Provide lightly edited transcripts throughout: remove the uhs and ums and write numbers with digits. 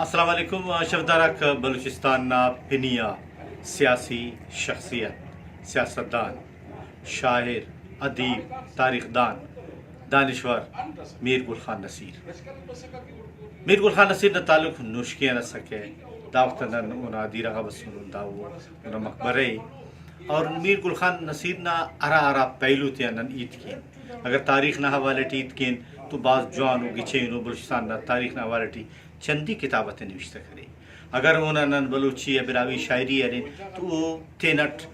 السلام علیکم شفدارک بلوچستان نا پنیا سیاسی شخصیت سیاستدان شاعر ادیب تاریخ دان دانشور میر گل خان نصیر میر گل خان نصیر نہ تعلق نوشکیاں نہ سکے داوتن اونا دیرہ بسون داو اونا مقبرے اور میر گل خان نصیر نہ ارا پہلو تیانن عید کین اگر تاریخ نہ حوالے عید کین تو بعض جوان گچینو بلوچستان نہ تاریخ نہ حوالے چندی کتابت نوشتہ کرے اگر انہوں بلوچی یا براوی شاعری ارین تو وہ تینٹ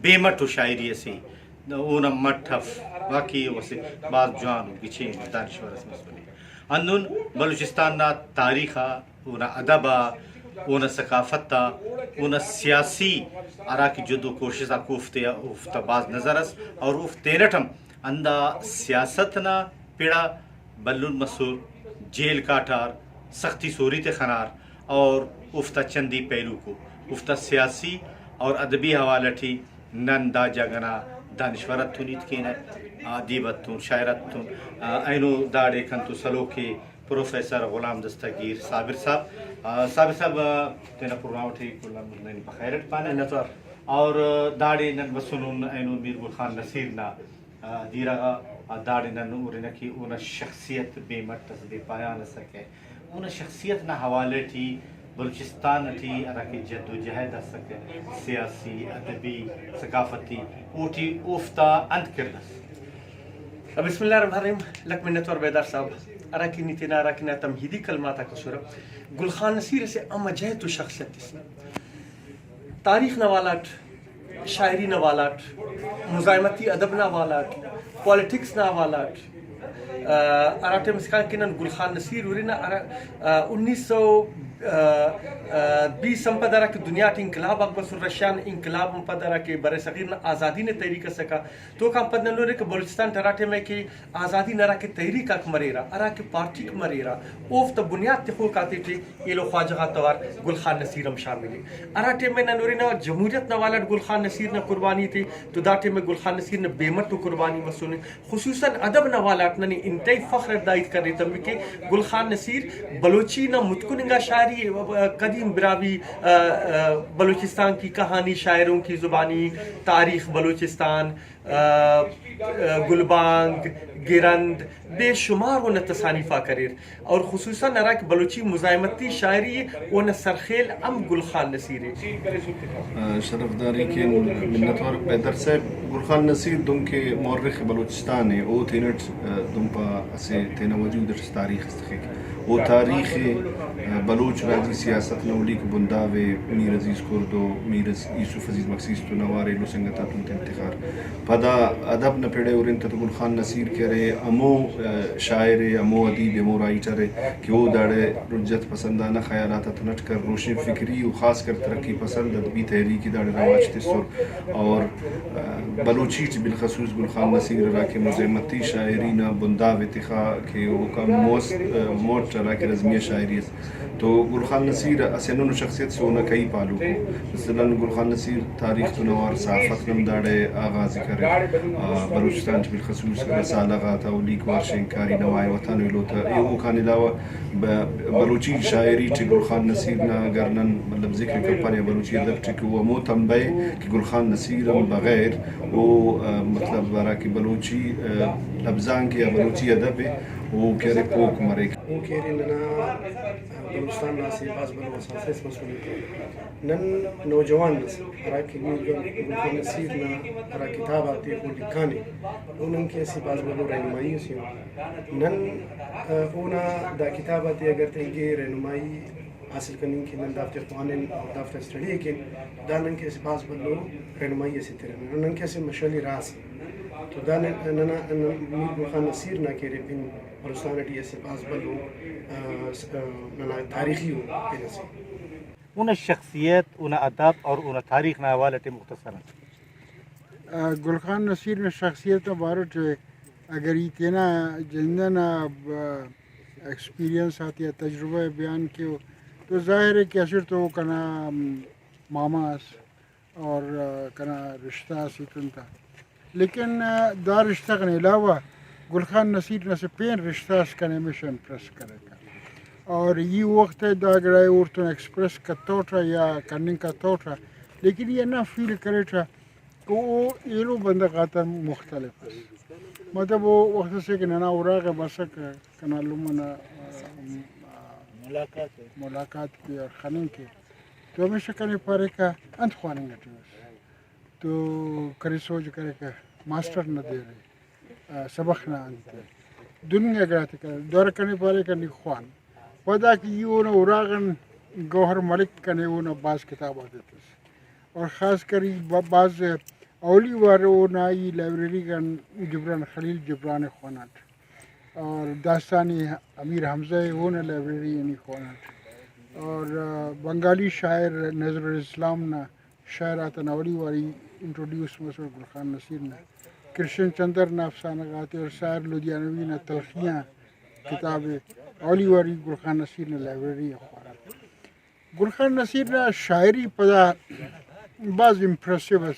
بے مٹ شاعری سے اونا مٹھف واقعی وسے بعض جوان گچین دانشور اس مسئلے اندون بلوچستان نا تاریخا اونا ادبا اونا ثقافتا اونا سیاسی ارا کی جدو کوششا کوفتے افتا بعض نظرس اور افتینٹم اندا سیاستنا پیڑا بلون مسور جیل کاٹار سختی سوری تے خنار اور افتا چندی پہلو کو افتا سیاسی اور ادبی حوالہ تھی نن دا جگنا دانشورت تو نیت کین ادیبت تو شاعرت تو اینو داڑے کن تو سلوکے پروفیسر غلام دستگیر صابر صاحب تینا پروگرام تھی کلام نین بخیرت پانے نظر اور داڑے نن وسنون اینو میر گل خان نصیر نا دیرہ داڑے نن اورنا کی اونا شخصیت بے مٹ بے پایا نہ سکے اونا شخصیت نہ حوالے تھی بلوچستان تھی ارا کی جد و جہد سکے سیاسی ادبی ثقافتی اوٹی اوفتا انت کردس بسم اللہ الرحمن الرحیم لک منت اور بیدار صاحب ارا کی نیتنا ارا کی تمہیدی کلمات کا سورہ گل خان نصیر سے اما جہد و شخصیت اس تاریخ نوالات شاعری نوالات مزاحمتی ادب نوالات پالیٹکس نوالات اراٹے مسکان کنن گل خان نصیر ورنا 1920 سمپدارا کی دنیا ٹی انقلاب اکبر رشیان انقلاب مپدارا کے برے صغیر نہ آزادی نے تحریک سکا تو کام پد نہ کہ بلوچستان ٹراٹے میں کہ آزادی نہ کے تحریک اک مریرا ارا کے پارٹی کے مریرا اوف تو بنیاد تخو کاتے تھے یہ لو خواجہ توار گل خان نصیرم شامل اراٹے میں نہ نورینا جمہوریت نہ والا گل خان نصیر نے قربانی تھی تو داٹے میں گل خان نصیر نے بے مت قربانی مسونے خصوصاً ادب نہ والا نے انتہائی فخر دائد کر رہی تم کہ گل خان نصیر بلوچی نہ متکنگا شاعری قدیم براوی بلوچستان کی کہانی شاعروں کی زبانی تاریخ بلوچستان گلبانگ گرند بے شمار وہ تصانیفہ کریر اور خصوصاً نراک بلوچی مزاحمتی شاعری وہ سرخیل ام گل خان نصیر شرف داری کے منت اور پیدر صاحب گل خان نصیر دم کے مورخ بلوچستان ہے او تینٹ دم پا اسے تینا وجود تاریخ استخیق وہ تاریخ بلوچ راجی سیاست نولی کو بنداوے میر عزیز کردو میر یوسف عزیز مقصیص تو نوارے لو سنگتا تن انتخار پدا ادب نہ پیڑے اور انت گل خان نصیر کرے امو شاعر امو ادیب امو رائٹر کہ وہ داڑے رجت پسندانہ خیالات نٹ کر روشن فکری و خاص کر ترقی پسند ادبی تحریکی داڑے رواج تسر اور بلوچی بالخصوص گل خان نصیر را کے مزاحمتی شاعری نہ بنداوے تخا کہ وہ کا موت چلا کے رزمیہ شاعری تو گل خان نصیر اسنون شخصیت سے ہونا کئی پالو کو مثلا گل خان نصیر تاریخ تو نوار صحافت نم داڑے آغاز کرے بلوچستان بالخصوص رسالہ غاتا ولیک وارشنکاری نوائے وطن ویلوتا یہ کان علاوہ بلوچی شاعری چی گل خان نصیر نا گرنن مطلب ذکر کپانے بلوچی ادب چی وہ مو تنبے کہ گل خان نصیر بغیر وہ مطلب برا کہ بلوچی لبزان کے بلوچی ادب وہ کہرے پوک مرے وہ کہرے ننا بلوچستان ناسی باز بلو اساسیس مسئولی نن نوجوان نسی راکی گل خان نصیر نا را کتاب آتی وہ لکھانے انہوں کی ایسی باز بلو رہنمائی سی نن اونا دا کتاب آتی اگر تنگی رہنمائی حاصل کرنے کی نن دافتر قوانین اور دافتر اسٹڈی کی دانن کے ایسی باز بلو رہنمائی ایسی ترین نن کے ایسی مشغلی راس تو دان ننا میر گل خان نصیر نہ کہرے پھن بلوچستان ٹی ایسی باز بلو ننا تاریخی ہو پھن سے اونا شخصیت اونا ادب اور اونا تاریخ نہ حوالے تے مختصرا گل خان نصیر میں شخصیت بارو چے اگر یہ تینا جندنا ایکسپیرینس آتی ہے تجربہ بیان کیو تو ظاہر ہے کہ اثر تو کنا ماما اور کنا رشتہ سی تھا لیکن دا رشتہ کے علاوہ گل خان نصیر نے سے پین رشتہ اس کا نمیشن پرس کرے گا اور یہ وقت ہے دا گڑائے اورتون ایکسپریس کرتا تھا یا کرنے کرتا تھا لیکن یہ نہ فیل کرے تھا کہ وہ ایلو بندہ قاتل مختلف ہے مطلب وہ وقت سے کہ ننا اوراق بسک کنا لمنا ملاقات کی اور خانن کی تو ہمیشہ کرنے پارے کا انت خوانیں گے تو کرے سوچ کرے کہ ماسٹر نہ دے رہے سبق نہ آنتے دنیا گراتے کر دور کرنے پارے کا نہیں خوان پدا کہ یہ نہ اوراغن گوہر ملک کنے وہ نہ بعض کتاب آتے تھے اور خاص کر بعض اولی وارو نائی لائبریری کا جبران خلیل جبران خوانات اور داستانی امیر حمزہ وہ نہ لائبریری یعنی خوانات اور بنگالی شاعر نظر الاسلام نہ شاعرات اولی واری انٹروڈیوس مسعود گلخان نصیر نے کرشن چندر نہ افسانہ گاتے اور شاعر لدھیانوی نہ تلخیاں کتابیں اولی واری گلخان نصیر نے لائبریری خوانات گلخان نصیر نہ شاعری پدا بعض امپریسیو ہے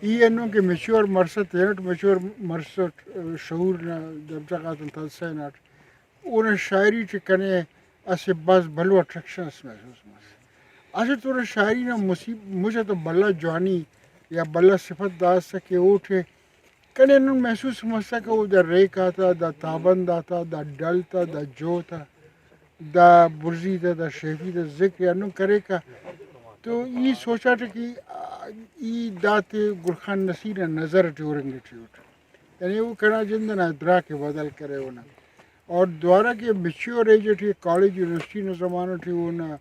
یہ انہوں کے میچور مرسٹ اینٹ میچور مرسٹ شعور نہ درجہ قاتل تلسہ ناٹ انہیں شاعری چکنے ایسے بعض بھلو اٹریکشنس محسوس اصل طور شاعری نہ مجھے تو بلا جوانی یا بلا صفت داز سکے اٹھے کنے انہوں محسوس مسا کہ وہ دا ریک آتا دا تابند آتا دا ڈل تھا دا جو تھا دا برزی تھا دا شیفی دا ذکر انہوں کرے کا تو یہ سوچا تھا کہ ای دات گلخان نصیر نظر ٹورنگ ٹیوٹ یعنی وہ کنا جندن ادرا کے بدل کرے ہونا اور دوبارہ کے میچور ایج تھی کالج یونیورسٹی نے زمانہ تھی وہ نہ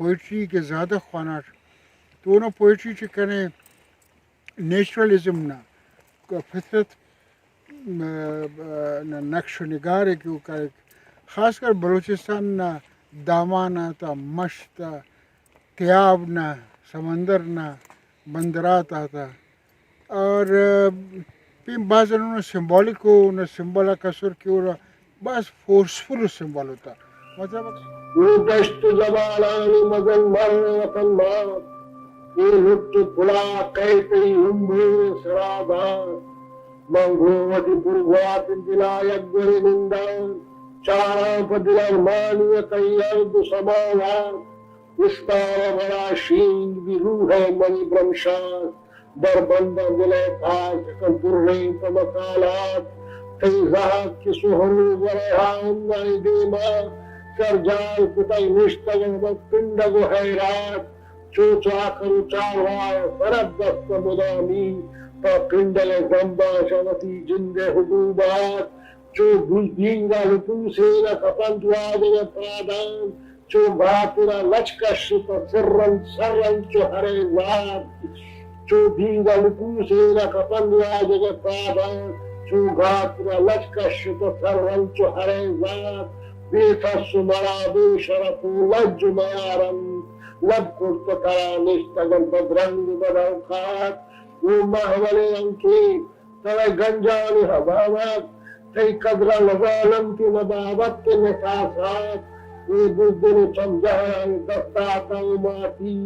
پوئٹری کے زیادہ خوانات تو انہوں پوئٹری چکنے نیچرلزم نہ فطرت نقش و نگار ہے کہ خاص کر بلوچستان نہ دامانہ تھا مشت تھا تیاب نہ سمندر نہ بندرات آتا اور پھر بعض انہوں نے سمبولک ہو انہیں سمبولا کسر کی اور بس فورسفل سمبول ہوتا مطلب دشت زبالانی مگن مر وطن مار یہ لٹ کھلا کہتی ہمبو سرابان منگوتی پرگوات دلا یکبری نندان چارا پدل ارمانی قیرد سماوات استار بڑا شین بھی روح منی برمشان در بندہ دلے تاج کن درہی پمکالات کئی زہاد کی سہرو ورہان نائی دیما سرجال کتائی نشتگن پندگو حیرات چوچا کرو چاوائے فرد دست مدامی پا پندل زنبا شوتی جند حدوبات چو بلدینگا حکوسی لکپند وادر پرادان چو باترا لچکش پا سرن چو حریزات چو دینگا حکوسی لکپند وادر پرادان چو باترا لچکش پا سرن چو حریزات بیفس مرابو شرفو لج میارم لب کرت کرانشتگن بدرنگ بدوقات وہ محولی انکی تر گنجانی حبابت تی قدر لظالم کی نبابت کے نفاسات وہ بزدن چمجہن دستاتا ماتی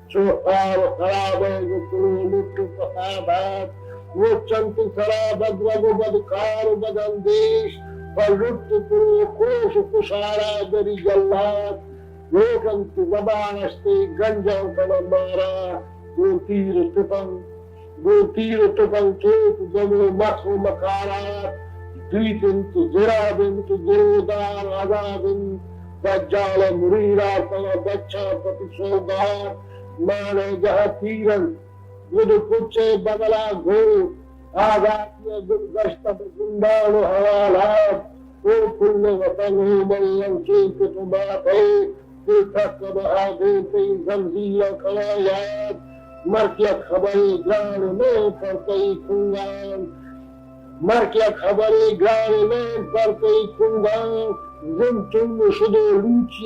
چوخار و خراب ہے گتلو لٹ فخابات وہ چنتی سرابد و بدکار و بدندیش فلٹ تو خوش کشارا دری جلات لیکن تو زبانشتی گنجاں کنن مارا گو تیر تفن کیت جمع مخ و مکارات دیتن تو زرابن تو گرودار عذابن دجال مریرا پلا بچہ پتی سوگار مانے جہاں تیرن گد کچے بدلا گو آزادی گلگشت بزندان و حوالات او کل وطن ہو ملن چیت تمات ہے کہ تک بہادیتی زمزیل کلایات مرکیت خبری گران میں پرتی کنگان مرکیت خبری گران میں پرتی کنگان زمتن شدو لوچی